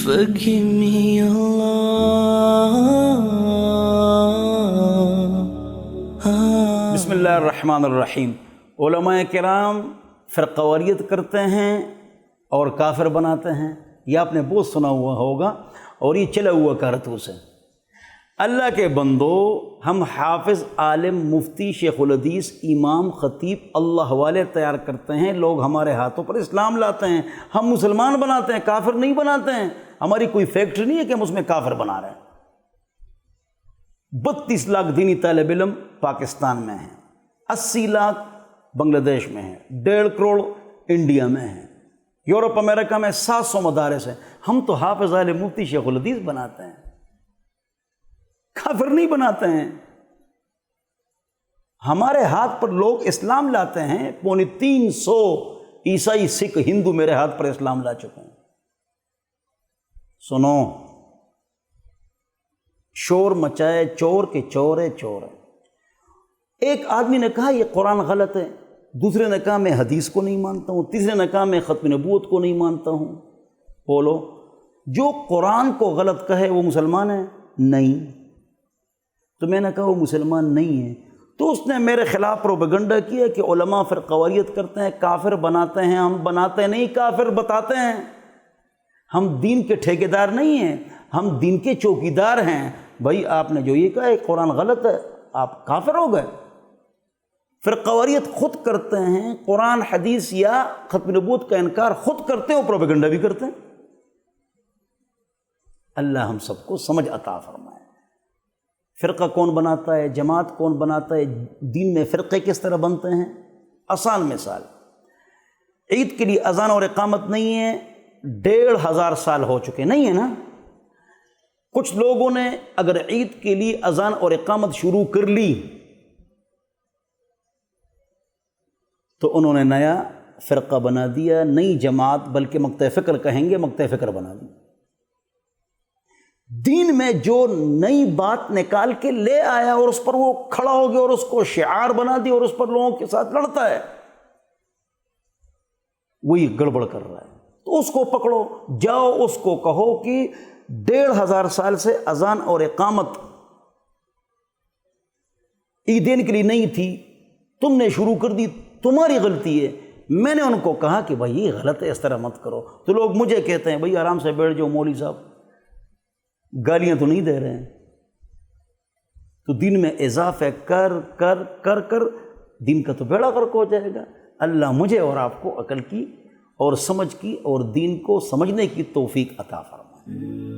Forgive me, Allah. بسم اللہ الرحمن الرحیم۔ علماء کرام فرقواریت کرتے ہیں اور کافر بناتے ہیں، یہ آپ نے بہت سنا ہوا ہوگا اور یہ چلا ہوا کارتوس ہے۔ اللہ کے بندو، ہم حافظ، عالم، مفتی، شیخ الحدیث، امام، خطیب، اللہ والے تیار کرتے ہیں، لوگ ہمارے ہاتھوں پر اسلام لاتے ہیں، ہم مسلمان بناتے ہیں، کافر نہیں بناتے ہیں۔ ہماری کوئی فیکٹری نہیں ہے کہ ہم اس میں کافر بنا رہے ہیں۔ 32 لاکھ دینی طالب علم پاکستان میں ہیں، 80 لاکھ بنگلہ دیش میں ہیں، 1.5 کروڑ انڈیا میں ہیں، یورپ امریکہ میں 700 مدارس ہیں۔ ہم تو حافظ، عالم، مفتی، شیخ الحدیث بناتے ہیں، کافر نہیں بناتے ہیں۔ ہمارے ہاتھ پر لوگ اسلام لاتے ہیں، 350 عیسائی، سکھ، ہندو میرے ہاتھ پر اسلام لا چکے ہیں۔ سنو، شور مچائے چور کے چور ہے، چور ہے۔ ایک آدمی نے کہا یہ قرآن غلط ہے، دوسرے نے کہا میں حدیث کو نہیں مانتا ہوں، تیسرے نے کہا میں ختم نبوت کو نہیں مانتا ہوں۔ بولو، جو قرآن کو غلط کہے وہ مسلمان ہے؟ نہیں۔ تو میں نے کہا وہ مسلمان نہیں ہے، تو اس نے میرے خلاف پروپیگنڈا کیا کہ علماء فرقواریت کرتے ہیں، کافر بناتے ہیں۔ ہم بناتے نہیں، کافر بتاتے ہیں۔ ہم دین کے ٹھیکیدار نہیں ہیں، ہم دین کے چوکیدار ہیں۔ بھائی آپ نے جو یہ کہا ہے قرآن غلط ہے، آپ کافر ہو گئے۔ فرقواریت خود کرتے ہیں، قرآن، حدیث یا ختم نبوت کا انکار خود کرتے ہیں اور پروپیگنڈا بھی کرتے ہیں۔ اللہ ہم سب کو سمجھ عطا فرمائے۔ فرقہ کون بناتا ہے، جماعت کون بناتا ہے، دین میں فرقے کس طرح بنتے ہیں؟ آسان مثال، عید کے لیے اذان اور اقامت نہیں ہے، 1500 سال ہو چکے، نہیں ہے نا؟ کچھ لوگوں نے اگر عید کے لیے اذان اور اقامت شروع کر لی تو انہوں نے نیا فرقہ بنا دیا، نئی جماعت، بلکہ مقطع فکر کہیں گے، مقطع فکر بنا دی۔ دین میں جو نئی بات نکال کے لے آیا اور اس پر وہ کھڑا ہو گیا اور اس کو شعار بنا دیا اور اس پر لوگوں کے ساتھ لڑتا ہے، وہی گڑبڑ کر رہا ہے۔ تو اس کو پکڑو، جاؤ اس کو کہو کہ 1500 سال سے اذان اور اقامت عیدین کے لیے نہیں تھی، تم نے شروع کر دی، تمہاری غلطی ہے۔ میں نے ان کو کہا کہ بھائی یہ غلط ہے، اس طرح مت کرو۔ تو لوگ مجھے کہتے ہیں بھائی آرام سے بیٹھ جاؤ مولوی صاحب، گالیاں تو نہیں دے رہے ہیں۔ تو دین میں اضافہ کر کر کر کر دین کا تو بیڑا غرق ہو جائے گا۔ اللہ مجھے اور آپ کو عقل کی اور سمجھ کی اور دین کو سمجھنے کی توفیق عطا فرمائے۔